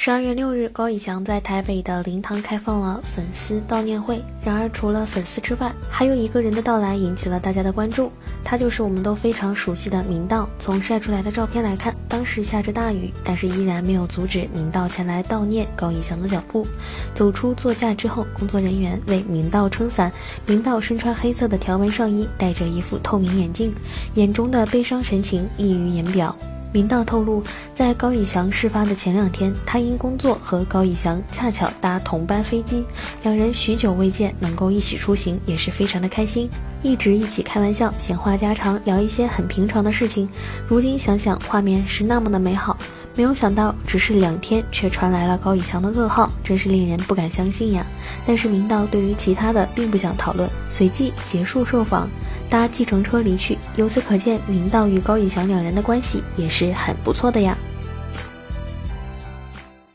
12月6日，高以翔在台北的灵堂开放了粉丝悼念会。然而，除了粉丝之外，还有一个人的到来引起了大家的关注，他就是我们都非常熟悉的明道。从晒出来的照片来看，当时下着大雨，但是依然没有阻止明道前来悼念高以翔的脚步。走出座驾之后，工作人员为明道撑伞。明道身穿黑色的条纹上衣，戴着一副透明眼镜，眼中的悲伤神情溢于言表。明道透露，在高以翔事发的前2天，他因工作和高以翔恰巧搭同班飞机，两人许久未见，能够一起出行也是非常的开心，一直一起开玩笑，闲话家常，聊一些很平常的事情。如今想想，画面是那么的美好，没有想到只是2天，却传来了高以翔的噩耗，真是令人不敢相信呀。但是明道对于其他的并不想讨论，随即结束受访，搭计程车离去。由此可见，明道与高以翔两人的关系也是很不错的呀。